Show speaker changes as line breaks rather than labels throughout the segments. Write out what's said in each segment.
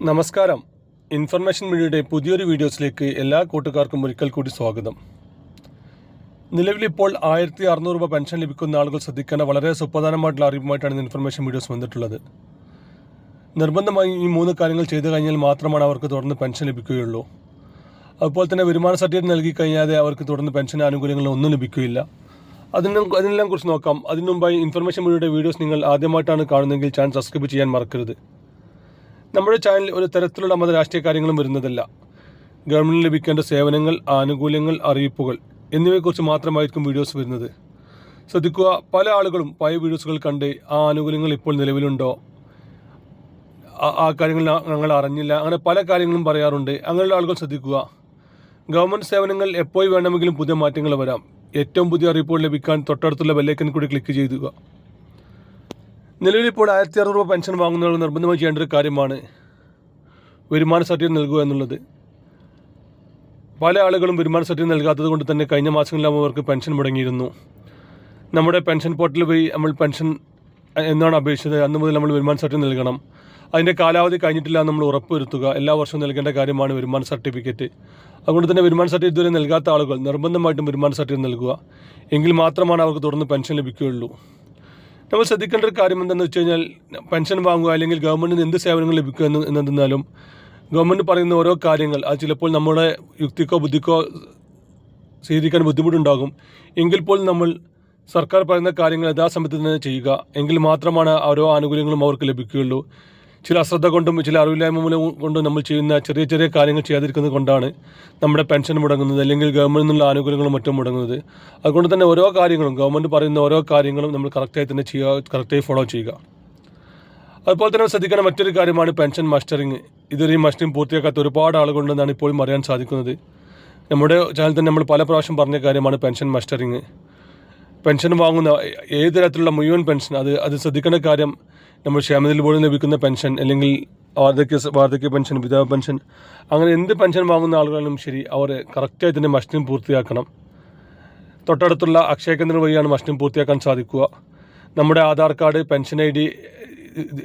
നമസ്കാരം. ഇൻഫർമേഷൻ മീഡിയയുടെ പുതിയൊരു വീഡിയോസിലേക്ക് എല്ലാ കൂട്ടുകാർക്കും ഒരിക്കൽ കൂടി സ്വാഗതം. നിലവിലിപ്പോൾ 1600 രൂപ പെൻഷൻ ലഭിക്കുന്ന ആളുകൾ ശ്രദ്ധിക്കേണ്ട വളരെ സുപ്രധാനമായിട്ടുള്ള അറിവുമായിട്ടാണ് ഇൻഫർമേഷൻ വീഡിയോസ് വന്നിട്ടുള്ളത്. നിർബന്ധമായി ഈ 3 കാര്യങ്ങൾ ചെയ്തു കഴിഞ്ഞാൽ മാത്രമാണ് അവർക്ക് തുടർന്ന് പെൻഷൻ ലഭിക്കുകയുള്ളൂ. അതുപോലെ തന്നെ വരുമാന സർട്ടിഫിക്കറ്റ് നൽകി കഴിഞ്ഞാൽ അവർക്ക് തുടർന്ന് പെൻഷൻ ആനുകൂല്യങ്ങളൊന്നും ലഭിക്കുകയില്ല. അതിനെല്ലാം കുറിച്ച് നോക്കാം. അതിനു മുമ്പായി ഇൻഫർമേഷൻ മീഡിയയുടെ വീഡിയോസ് നിങ്ങൾ ആദ്യമായിട്ടാണ് കാണുന്നതെങ്കിൽ ചാനൽ സബ്സ്ക്രൈബ് ചെയ്യാൻ മറക്കരുത്. നമ്മുടെ ചാനലിൽ ഒരു തരത്തിലുള്ള മത രാഷ്ട്രീയ കാര്യങ്ങളും വരുന്നതല്ല. ഗവൺമെൻറ്റിന് ലഭിക്കേണ്ട സേവനങ്ങൾ, ആനുകൂല്യങ്ങൾ, അറിയിപ്പുകൾ എന്നിവയെക്കുറിച്ച് മാത്രമായിരിക്കും വീഡിയോസ് വരുന്നത്. ശ്രദ്ധിക്കുക, പല ആളുകളും പഴയ വീഡിയോസുകൾ കണ്ട് ആ ആനുകൂല്യങ്ങൾ ഇപ്പോൾ നിലവിലുണ്ടോ, ആ കാര്യങ്ങൾ ഞങ്ങൾ അറിഞ്ഞില്ല, അങ്ങനെ പല കാര്യങ്ങളും പറയാറുണ്ട്. അങ്ങനെയുള്ള ആളുകൾ ശ്രദ്ധിക്കുക. ഗവൺമെൻറ് സേവനങ്ങൾ എപ്പോൾ വേണമെങ്കിലും പുതിയ മാറ്റങ്ങൾ വരാം. ഏറ്റവും പുതിയ അറിയിപ്പുകൾ ലഭിക്കാൻ തൊട്ടടുത്തുള്ള ബെല്ലൈക്കൻ കൂടി ക്ലിക്ക് ചെയ്യുക. നിലവിലിപ്പോൾ 1600 രൂപ പെൻഷൻ വാങ്ങുന്നവർ നിർബന്ധമായി ചെയ്യേണ്ട ഒരു കാര്യമാണ് വരുമാന സർട്ടിഫിക്കറ്റ് നൽകുക എന്നുള്ളത്. പല ആളുകളും വരുമാന സർട്ടിഫിക്കറ്റ് നൽകാത്തത് കൊണ്ട് തന്നെ കഴിഞ്ഞ മാസങ്ങളിലാകും അവർക്ക് പെൻഷൻ മുടങ്ങിയിരുന്നു. നമ്മുടെ പെൻഷൻ പോർട്ടലിൽ പോയി നമ്മൾ പെൻഷൻ എന്നാണ് അപേക്ഷിച്ചത് അന്ന് മുതൽ നമ്മൾ വരുമാന സർട്ടിഫിക്കറ്റ് നൽകണം. അതിൻ്റെ കാലാവധി കഴിഞ്ഞിട്ടില്ല നമ്മൾ ഉറപ്പുവരുത്തുക. എല്ലാ വർഷവും നൽകേണ്ട കാര്യമാണ് വരുമാന സർട്ടിഫിക്കറ്റ്. അതുകൊണ്ട് തന്നെ വരുമാന സർട്ടിഫിക്കറ്റ് ഇതുവരെ നൽകാത്ത ആളുകൾ നിർബന്ധമായിട്ടും വരുമാന സർട്ടിഫിക്കറ്റ് നൽകുക. എങ്കിൽ മാത്രമാണ് അവർക്ക് തുടർന്ന് പെൻഷൻ ലഭിക്കുകയുള്ളൂ. നമ്മൾ ശ്രദ്ധിക്കേണ്ട ഒരു കാര്യം എന്താണെന്ന് വെച്ച് കഴിഞ്ഞാൽ, പെൻഷൻ വാങ്ങുക അല്ലെങ്കിൽ ഗവൺമെൻറ്റിന് എന്ത് സേവനങ്ങൾ ലഭിക്കുക എന്നതെന്നാലും ഗവൺമെൻറ് പറയുന്ന ഓരോ കാര്യങ്ങൾ അത് ചിലപ്പോൾ നമ്മുടെ യുക്തിക്കോ ബുദ്ധിക്കോ സ്വീകരിക്കാൻ ബുദ്ധിമുട്ടുണ്ടാകും. എങ്കിൽ പോലും നമ്മൾ സർക്കാർ പറയുന്ന കാര്യങ്ങൾ യഥാസമയത്ത് തന്നെ ചെയ്യുക. എങ്കിൽ മാത്രമാണ് ഓരോ ആനുകൂല്യങ്ങളും അവർക്ക് ലഭിക്കുകയുള്ളൂ. ചില അശ്രദ്ധ കൊണ്ടും ചില അറിവില്ലായ്മ കൊണ്ടും നമ്മൾ ചെയ്യുന്ന ചെറിയ ചെറിയ കാര്യങ്ങൾ ചെയ്യാതിരിക്കുന്നത് കൊണ്ടാണ് നമ്മുടെ പെൻഷൻ മുടങ്ങുന്നത്, അല്ലെങ്കിൽ ഗവൺമെൻറ്റിൽ നിന്നുള്ള ആനുകൂല്യങ്ങളും മറ്റും മുടങ്ങുന്നത്. അതുകൊണ്ട് തന്നെ ഓരോ കാര്യങ്ങളും ഗവൺമെൻറ് പറയുന്ന ഓരോ കാര്യങ്ങളും നമ്മൾ കറക്റ്റായി തന്നെ ചെയ്യുക, കറക്റ്റായി ഫോളോ ചെയ്യുക. അതുപോലെ തന്നെ ശ്രദ്ധിക്കേണ്ട മറ്റൊരു കാര്യമാണ് പെൻഷൻ മസ്റ്ററിങ്. ഇതൊരു മസ്റ്ററിങ് പൂർത്തിയാക്കാത്ത ഒരുപാട് ആളുകളുണ്ടെന്നാണ് ഇപ്പോഴും അറിയാൻ സാധിക്കുന്നത്. നമ്മുടെ ചാനൽ തന്നെ നമ്മൾ പല പ്രാവശ്യം പറഞ്ഞ കാര്യമാണ് പെൻഷൻ മസ്റ്ററിങ്. പെൻഷൻ വാങ്ങുന്ന ഏത് തരത്തിലുള്ള മുഴുവൻ പെൻഷൻ അത് ശ്രദ്ധിക്കേണ്ട കാര്യം, നമ്മൾ ക്ഷേമനിധി ബോർഡിൽ ലഭിക്കുന്ന പെൻഷൻ, അല്ലെങ്കിൽ വാർദ്ധക്യ പെൻഷൻ, വിധവ പെൻഷൻ, അങ്ങനെ എന്ത് പെൻഷൻ വാങ്ങുന്ന ആളുകളും ശരി, അവർ കറക്റ്റായി തന്നെ മസ്റ്ററിങ് പൂർത്തിയാക്കണം. തൊട്ടടുത്തുള്ള അക്ഷയ കേന്ദ്രം വഴിയാണ് മസ്റ്ററിങ് പൂർത്തിയാക്കാൻ സാധിക്കുക. നമ്മുടെ ആധാർ കാർഡ്, പെൻഷൻ ID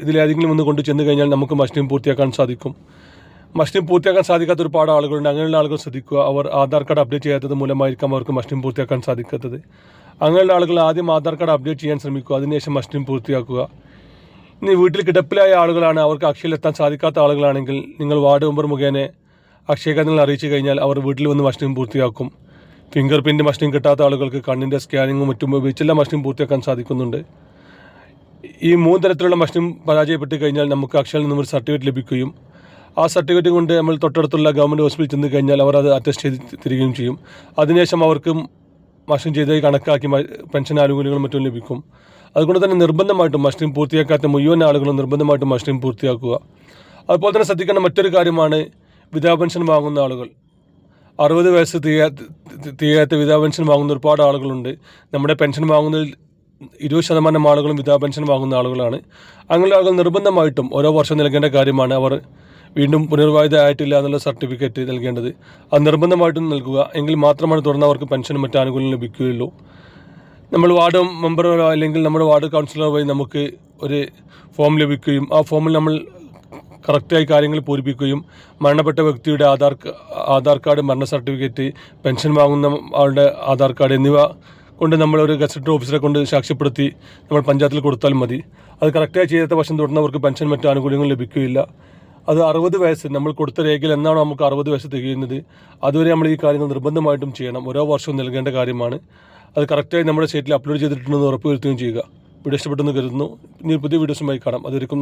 ഇതിലേതെങ്കിലും ഒന്ന് കൊണ്ട് ചെന്ന് കഴിഞ്ഞാൽ നമുക്ക് മസ്റ്ററിങ് പൂർത്തിയാക്കാൻ സാധിക്കും. മസ്റ്ററിങ് പൂർത്തിയാക്കാൻ സാധിക്കാത്ത ഒരുപാട് ആളുകളുണ്ട്. അങ്ങനെയുള്ള ആളുകൾ ശ്രദ്ധിക്കുക. അവർ ആധാർ കാർഡ് അപ്ഡേറ്റ് ചെയ്യാത്തത് മൂലമായിരിക്കാം അവർക്ക് മസ്റ്ററിങ് പൂർത്തിയാക്കാൻ സാധിക്കാത്തത്. അങ്ങനെയുള്ള ആളുകൾ ആദ്യം ആധാർ കാർഡ് അപ്ഡേറ്റ് ചെയ്യാൻ ശ്രമിക്കുക. അതിനുശേഷം മസ്റ്ററിങ് പൂർത്തിയാക്കുക. ഇനി വീട്ടിൽ കിടപ്പിലായ ആളുകളാണ്, അവർക്ക് അക്ഷയയിലെത്താൻ സാധിക്കാത്ത ആളുകളാണെങ്കിൽ നിങ്ങൾ വാർഡ് മെമ്പർ മുഖേന അക്ഷയ കേന്ദ്രങ്ങൾ അറിയിച്ചു കഴിഞ്ഞാൽ അവർ വീട്ടിൽ വന്ന് മസ്റ്ററിങ് പൂർത്തിയാക്കും. ഫിംഗർ പ്രിൻ്റ് മസ്റ്ററിങ് കിട്ടാത്ത ആളുകൾക്ക് കണ്ണിൻ്റെ സ്കാനിങ്ങും മറ്റും ഉപയോഗിച്ചെല്ലാം മസ്റ്ററിങ് പൂർത്തിയാക്കാൻ സാധിക്കുന്നുണ്ട്. ഈ 3 തരത്തിലുള്ള മസ്റ്ററിങ് പരാജയപ്പെട്ട് കഴിഞ്ഞാൽ നമുക്ക് അക്ഷയയിൽ നിന്നും ഒരു സർട്ടിഫിക്കറ്റ് ലഭിക്കുകയും ആ സർട്ടിഫിക്കറ്റ് കൊണ്ട് നമ്മൾ തൊട്ടടുത്തുള്ള ഗവൺമെൻറ് ഹോസ്പിറ്റലിൽ ചെന്ന് കഴിഞ്ഞാൽ അവർ അത് അറ്റസ്റ്റ് ചെയ്ത് തരികയും ചെയ്യും. അതിനുശേഷം അവർക്ക് മസ്റ്ററിങ് ചെയ്തതായി കണക്കാക്കി പെൻഷൻ ആനുകൂല്യങ്ങളും മറ്റും ലഭിക്കും. അതുകൊണ്ട് തന്നെ നിർബന്ധമായിട്ടും മസ്റ്ററിങ് പൂർത്തിയാക്കാത്ത മുഴുവൻ ആളുകളും നിർബന്ധമായിട്ടും മസ്റ്ററിങ് പൂർത്തിയാക്കുക. അതുപോലെ തന്നെ ശ്രദ്ധിക്കേണ്ട മറ്റൊരു കാര്യമാണ് വിധവ പെൻഷൻ വാങ്ങുന്ന ആളുകൾ. 60 വയസ്സ് തികയാത്ത വിധവ പെൻഷൻ വാങ്ങുന്ന ഒരുപാട് ആളുകളുണ്ട്. നമ്മുടെ പെൻഷൻ വാങ്ങുന്നതിൽ 20% ആളുകളും വിധവ പെൻഷൻ വാങ്ങുന്ന ആളുകളാണ്. അങ്ങനെയുള്ള ആളുകൾ നിർബന്ധമായിട്ടും ഓരോ വർഷം നൽകേണ്ട കാര്യമാണ്. അവർ വീണ്ടും പുനർവാഹിത ആയിട്ടില്ല എന്നുള്ള സർട്ടിഫിക്കറ്റ് നൽകേണ്ടത്. അത് നിർബന്ധമായിട്ടും നൽകുക. എങ്കിൽ മാത്രമാണ് തുടർന്ന് അവർക്ക് പെൻഷനും മറ്റ് ആനുകൂല്യം ലഭിക്കുകയുള്ളൂ. നമ്മൾ വാർഡ് മെമ്പറോ അല്ലെങ്കിൽ നമ്മുടെ വാർഡ് കൗൺസിലറോ വഴി നമുക്ക് ഒരു ഫോം ലഭിക്കുകയും ആ ഫോമിൽ നമ്മൾ കറക്റ്റായി കാര്യങ്ങൾ പൂരിപ്പിക്കുകയും മരണപ്പെട്ട വ്യക്തിയുടെ ആധാർ കാർഡ്, മരണ സർട്ടിഫിക്കറ്റ്, പെൻഷൻ വാങ്ങുന്ന ആളുടെ ആധാർ കാർഡ് എന്നിവ കൊണ്ട് നമ്മളൊരു ഗസറ്റഡ് ഓഫീസറെ കൊണ്ട് സാക്ഷ്യപ്പെടുത്തി നമ്മൾ പഞ്ചായത്തിൽ കൊടുത്താൽ മതി. അത് കറക്റ്റായി ചെയ്യാത്ത പക്ഷം തുടർന്ന് അവർക്ക് പെൻഷൻ മറ്റ് ആനുകൂല്യങ്ങൾ ലഭിക്കുകയില്ല. അത് 60 വയസ്സ് നമ്മൾ കൊടുത്ത രേഖയിൽ എന്നാണോ നമുക്ക് 60 വയസ്സ് തികയുന്നത് അതുവരെ നമ്മൾ ഈ കാര്യങ്ങൾ നിർബന്ധമായിട്ടും ചെയ്യണം. ഓരോ വർഷവും നൽകേണ്ട കാര്യമാണ്. അത് കറക്റ്റായി നമ്മുടെ സൈറ്റിൽ അപ്ലോഡ് ചെയ്തിട്ടുണ്ടെന്ന് ഉറപ്പുവരുത്തുകയും ചെയ്യുക. വീഡിയോ ഇഷ്ടപ്പെട്ടെന്ന് കരുതുന്നു. ഇനി പുതിയ വീഡിയോസുമായി കാണാം. അതൊരിക്കും.